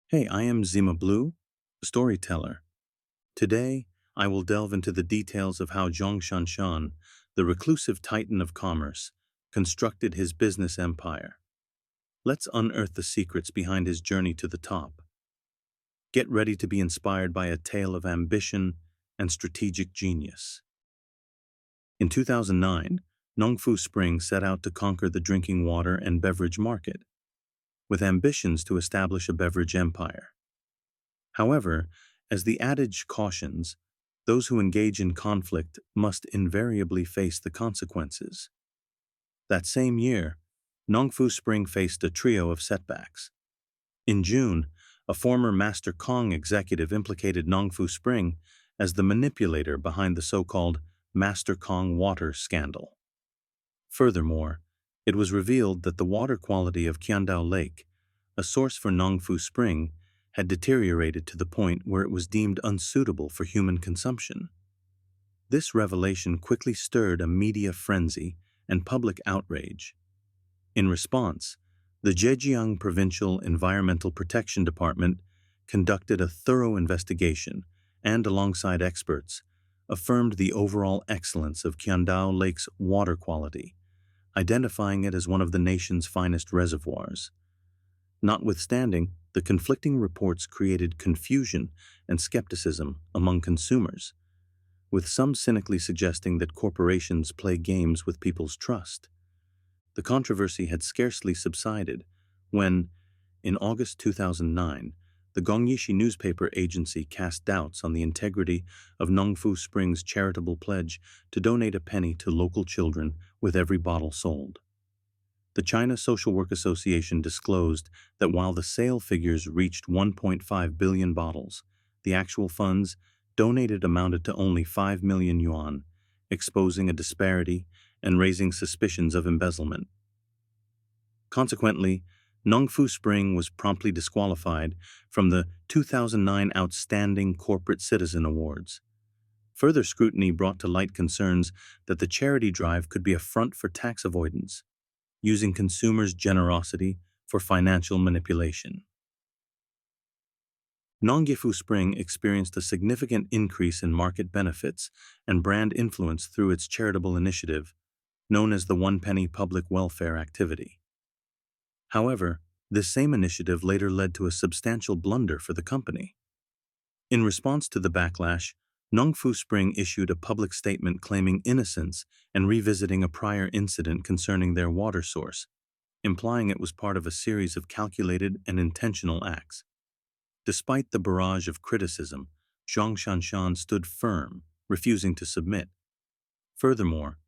Hey, I am Zima Blue, storyteller. Today, I will delve into the details of how Zhong ShanShan, the reclusive titan of commerce, constructed his business empire. Let's unearth the secrets behind his journey to the top. Get ready to be inspired by a tale of ambition and strategic genius. In 2009, Nongfu Spring set out to conquer the drinking water and beverage market, with ambitions to establish a beverage empire. However, as the adage cautions, those who engage in conflict must invariably face the consequences. That same year, Nongfu Spring faced a trio of setbacks. In June, a former Master Kong executive implicated Nongfu Spring as the manipulator behind the so-called Master Kong water scandal. Furthermore, it was revealed that the water quality of Qiandao Lake, a source for Nongfu Spring, had deteriorated to the point where it was deemed unsuitable for human consumption. This revelation quickly stirred a media frenzy and public outrage. In response, the Zhejiang Provincial Environmental Protection Department conducted a thorough investigation and, alongside experts, affirmed the overall excellence of Qiandao Lake's water quality, identifying it as one of the nation's finest reservoirs. Notwithstanding, the conflicting reports created confusion and skepticism among consumers, with some cynically suggesting that corporations play games with people's trust. The controversy had scarcely subsided when, in August 2009, the Gongyishi newspaper agency cast doubts on the integrity of Nongfu Spring's charitable pledge to donate a penny to local children with every bottle sold. The China Social Work Association disclosed that while the sale figures reached 1.5 billion bottles, the actual funds donated amounted to only 5 million yuan, exposing a disparity and raising suspicions of embezzlement. Consequently, Nongfu Spring was promptly disqualified from the 2009 Outstanding Corporate Citizen Awards. Further scrutiny brought to light concerns that the charity drive could be a front for tax avoidance, using consumers' generosity for financial manipulation. Nongfu Spring experienced a significant increase in market benefits and brand influence through its charitable initiative, known as the One Penny Public Welfare Activity. However, this same initiative later led to a substantial blunder for the company. In response to the backlash, Nongfu Spring issued a public statement claiming innocence and revisiting a prior incident concerning their water source, implying it was part of a series of calculated and intentional acts. Despite the barrage of criticism, Zhong ShanShan stood firm, refusing to submit. Furthermore,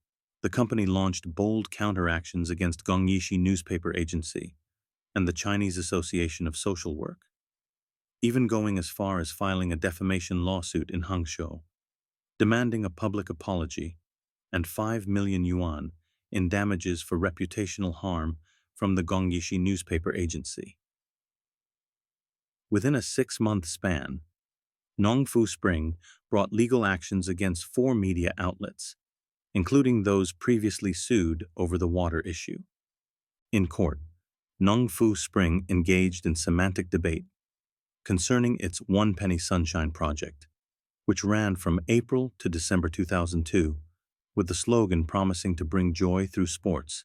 the company launched bold counteractions against Gongyishi newspaper agency and the Chinese Association of Social Work, even going as far as filing a defamation lawsuit in Hangzhou, demanding a public apology and 5 million yuan in damages for reputational harm from the Gongyishi newspaper agency. Within a 6-month span, Nongfu Spring brought legal actions against 4 media outlets, including those previously sued over the water issue. In court, Nongfu Spring engaged in semantic debate concerning its One Penny Sunshine project, which ran from April to December 2002, with the slogan promising to bring joy through sports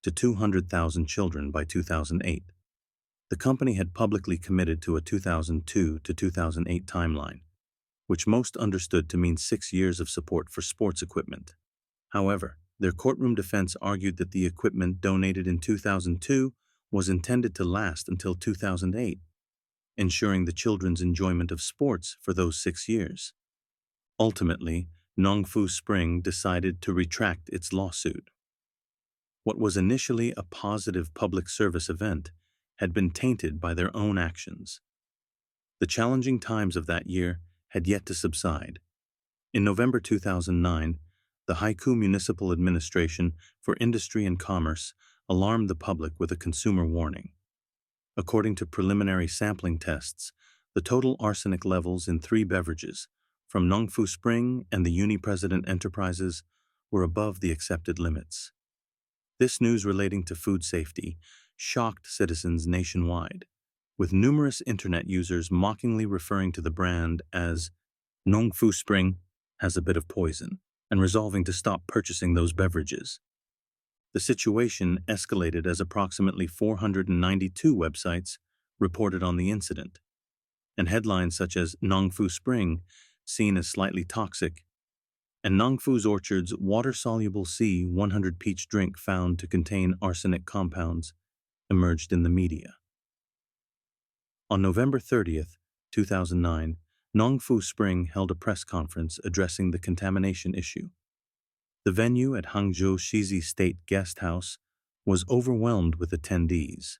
to 200,000 children by 2008. The company had publicly committed to a 2002 to 2008 timeline, which most understood to mean 6 years of support for sports equipment. However, their courtroom defense argued that the equipment donated in 2002 was intended to last until 2008, ensuring the children's enjoyment of sports for those 6 years. Ultimately, Nongfu Spring decided to retract its lawsuit. What was initially a positive public service event had been tainted by their own actions. The challenging times of that year had yet to subside. In November 2009, the Haikou Municipal Administration for Industry and Commerce alarmed the public with a consumer warning. According to preliminary sampling tests, the total arsenic levels in 3 beverages, from Nongfu Spring and the Uni-President Enterprises, were above the accepted limits. This news relating to food safety shocked citizens nationwide, with numerous internet users mockingly referring to the brand as Nongfu Spring has a bit of poison, and resolving to stop purchasing those beverages. The situation escalated as approximately 492 websites reported on the incident, and headlines such as Nongfu Spring, seen as slightly toxic, and Nongfu's Orchard's water-soluble C100 peach drink found to contain arsenic compounds emerged in the media. On November 30th, 2009, Nongfu Spring held a press conference addressing the contamination issue. The venue at Hangzhou Shizi State Guest House was overwhelmed with attendees.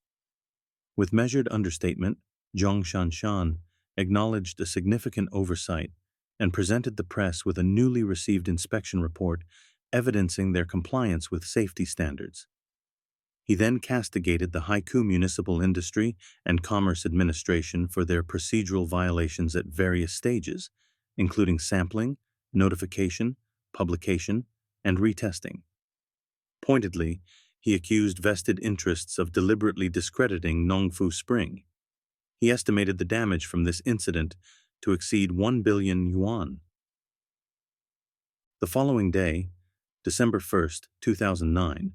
With measured understatement, Zhong ShanShan acknowledged a significant oversight and presented the press with a newly received inspection report evidencing their compliance with safety standards. He then castigated the Haikou Municipal Industry and Commerce Administration for their procedural violations at various stages, including sampling, notification, publication, and retesting. Pointedly, he accused vested interests of deliberately discrediting Nongfu Spring. He estimated the damage from this incident to exceed 1 billion yuan. The following day, December 1st, 2009,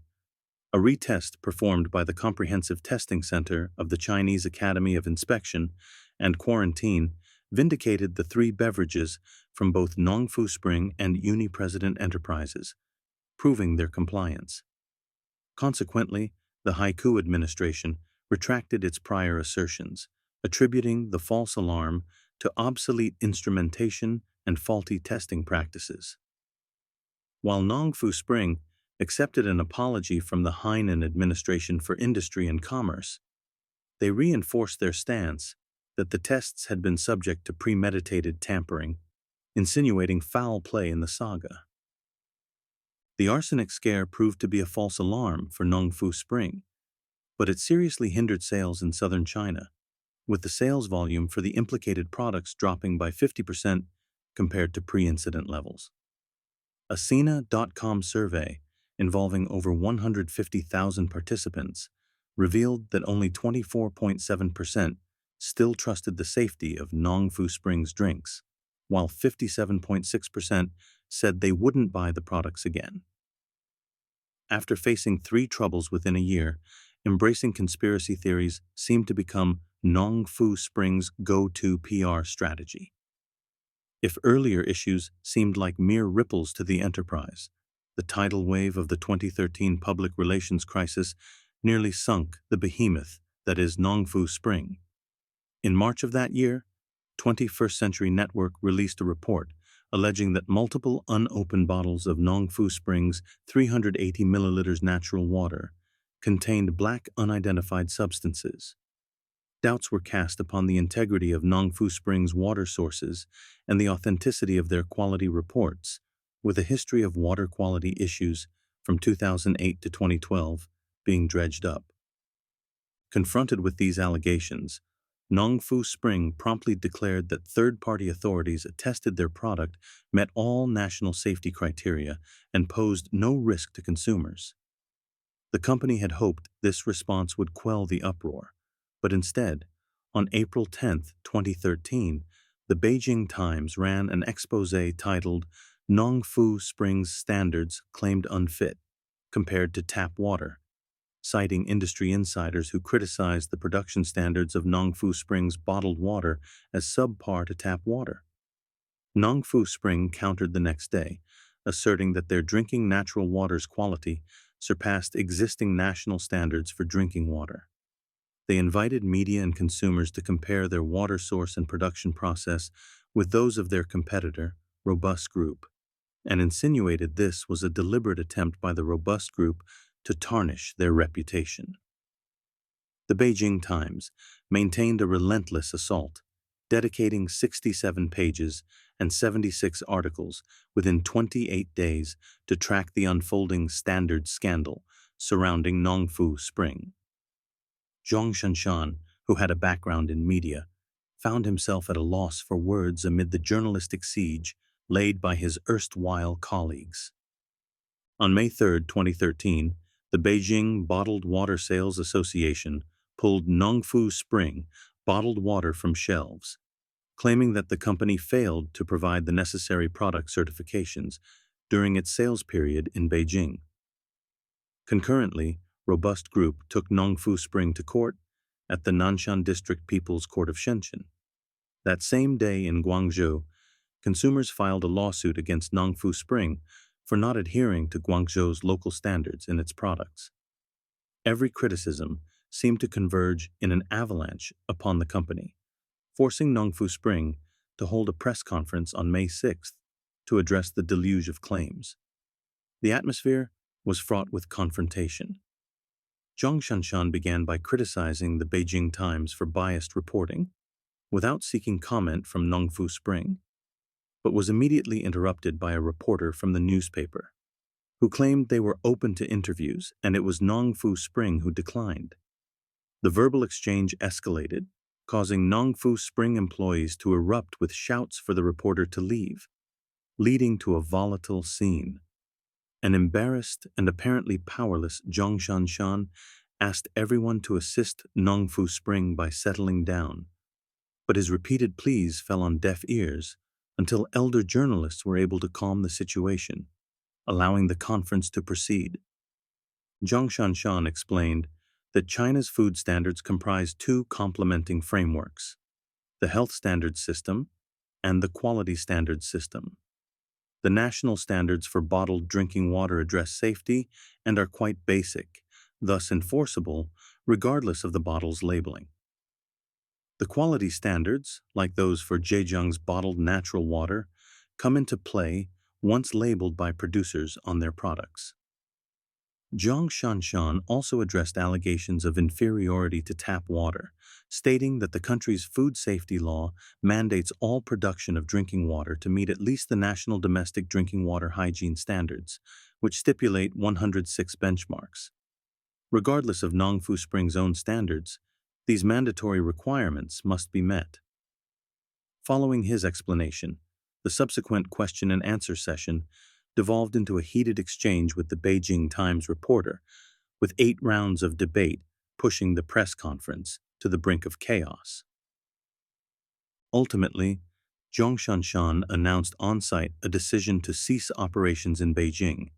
a retest performed by the Comprehensive Testing Center of the Chinese Academy of Inspection and Quarantine vindicated the three beverages from both Nongfu Spring and Uni-President Enterprises, proving their compliance. Consequently, the Haikou administration retracted its prior assertions, attributing the false alarm to obsolete instrumentation and faulty testing practices. While Nongfu Spring accepted an apology from the Hainan Administration for Industry and Commerce, they reinforced their stance that the tests had been subject to premeditated tampering, insinuating foul play in the saga. The arsenic scare proved to be a false alarm for Nongfu Spring, but it seriously hindered sales in southern China, with the sales volume for the implicated products dropping by 50% compared to pre-incident levels. A Sina.com survey involving over 150,000 participants revealed that only 24.7% still trusted the safety of Nongfu Spring's drinks, while 57.6% said they wouldn't buy the products again. After facing three troubles within a year, embracing conspiracy theories seemed to become Nongfu Spring's go-to PR strategy. If earlier issues seemed like mere ripples to the enterprise, the tidal wave of the 2013 public relations crisis nearly sunk the behemoth that is Nongfu Spring. In March of that year, 21st Century Network released a report alleging that multiple unopened bottles of Nongfu Spring's 380 milliliters natural water contained black unidentified substances. Doubts were cast upon the integrity of Nongfu Spring's water sources and the authenticity of their quality reports, with a history of water quality issues from 2008 to 2012 being dredged up. Confronted with these allegations, Nongfu Spring promptly declared that third-party authorities attested their product met all national safety criteria and posed no risk to consumers. The company had hoped this response would quell the uproar, but instead, on April 10, 2013, the Beijing Times ran an exposé titled Nongfu Spring's Standards Claimed Unfit, compared to tap water, citing industry insiders who criticized the production standards of Nongfu Spring's bottled water as subpar to tap water. Nongfu Spring countered the next day, asserting that their drinking natural water's quality surpassed existing national standards for drinking water. They invited media and consumers to compare their water source and production process with those of their competitor, Robust Group, and insinuated this was a deliberate attempt by the Robust Group to tarnish their reputation. The Beijing Times maintained a relentless assault, dedicating 67 pages and 76 articles within 28 days to track the unfolding standard scandal surrounding Nongfu Spring. Zhong ShanShan, who had a background in media, found himself at a loss for words amid the journalistic siege laid by his erstwhile colleagues. On May 3, 2013, the Beijing Bottled Water Sales Association pulled Nongfu Spring bottled water from shelves, claiming that the company failed to provide the necessary product certifications during its sales period in Beijing. Concurrently, Robust Group took Nongfu Spring to court at the Nanshan District People's Court of Shenzhen. That same day in Guangzhou, consumers filed a lawsuit against Nongfu Spring for not adhering to Guangzhou's local standards in its products. Every criticism seemed to converge in an avalanche upon the company, forcing Nongfu Spring to hold a press conference on May 6th to address the deluge of claims. The atmosphere was fraught with confrontation. Zhong ShanShan began by criticizing the Beijing Times for biased reporting, without seeking comment from Nongfu Spring, but was immediately interrupted by a reporter from the newspaper, who claimed they were open to interviews and it was Nongfu Spring who declined. The verbal exchange escalated, causing Nongfu Spring employees to erupt with shouts for the reporter to leave, leading to a volatile scene. An embarrassed and apparently powerless Zhong ShanShan asked everyone to assist Nongfu Spring by settling down, but his repeated pleas fell on deaf ears until elder journalists were able to calm the situation, allowing the conference to proceed. Zhong ShanShan explained that China's food standards comprise two complementing frameworks: the health standards system and the quality standards system. The national standards for bottled drinking water address safety and are quite basic, thus enforceable regardless of the bottle's labeling. The quality standards, like those for Zhejiang's bottled natural water, come into play once labeled by producers on their products. Zhong ShanShan also addressed allegations of inferiority to tap water, stating that the country's food safety law mandates all production of drinking water to meet at least the national domestic drinking water hygiene standards, which stipulate 106 benchmarks. Regardless of Nongfu Spring's own standards, these mandatory requirements must be met. Following his explanation, the subsequent question and answer session devolved into a heated exchange with the Beijing Times reporter, with 8 rounds of debate pushing the press conference to the brink of chaos. Ultimately, Zhong ShanShan announced on-site a decision to cease operations in Beijing,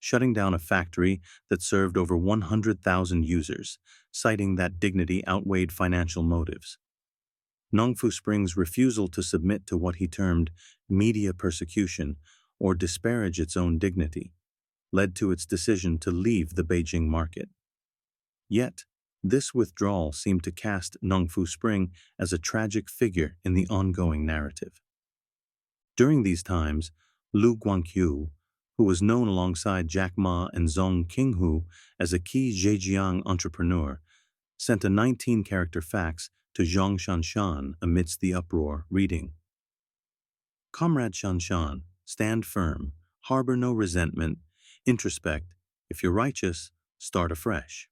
shutting down a factory that served over 100,000 users, citing that dignity outweighed financial motives. Nongfu Spring's refusal to submit to what he termed media persecution or disparage its own dignity led to its decision to leave the Beijing market. Yet, this withdrawal seemed to cast Nongfu Spring as a tragic figure in the ongoing narrative. During these times, Lu Guangqiu, who was known alongside Jack Ma and Zhong Qinghu as a key Zhejiang entrepreneur, sent a 19-character fax to Zhong ShanShan amidst the uproar, reading, "Comrade ShanShan, stand firm, harbor no resentment, introspect. If you're righteous, start afresh."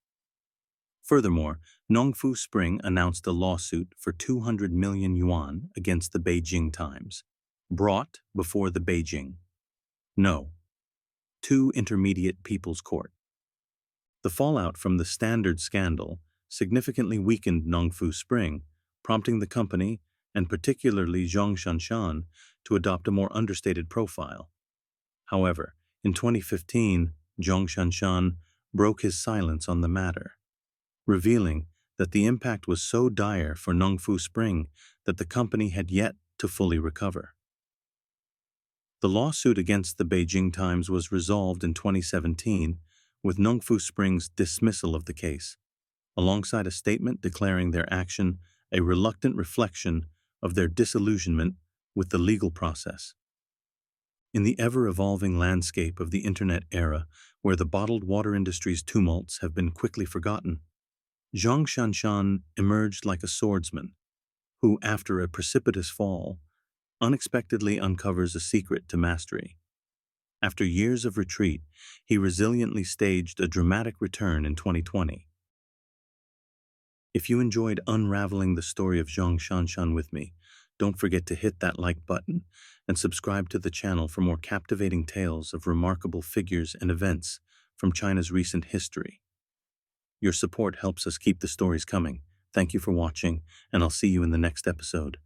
Furthermore, Nongfu Spring announced a lawsuit for 200 million yuan against the Beijing Times, brought before the Beijing 2 Intermediate People's Court. The fallout from the Standard scandal significantly weakened Nongfu Spring, prompting the company, and particularly Zhong ShanShan, to adopt a more understated profile. However, in 2015, Zhong ShanShan broke his silence on the matter, revealing that the impact was so dire for Nongfu Spring that the company had yet to fully recover. The lawsuit against the Beijing Times was resolved in 2017 with Nongfu Spring's dismissal of the case, alongside a statement declaring their action a reluctant reflection of their disillusionment with the legal process. In the ever-evolving landscape of the Internet era, where the bottled water industry's tumults have been quickly forgotten, Zhong ShanShan emerged like a swordsman who, after a precipitous fall, unexpectedly uncovers a secret to mastery. After years of retreat, he resiliently staged a dramatic return in 2020. If you enjoyed unraveling the story of Zhong ShanShan with me, don't forget to hit that like button and subscribe to the channel for more captivating tales of remarkable figures and events from China's recent history. Your support helps us keep the stories coming. Thank you for watching, and I'll see you in the next episode.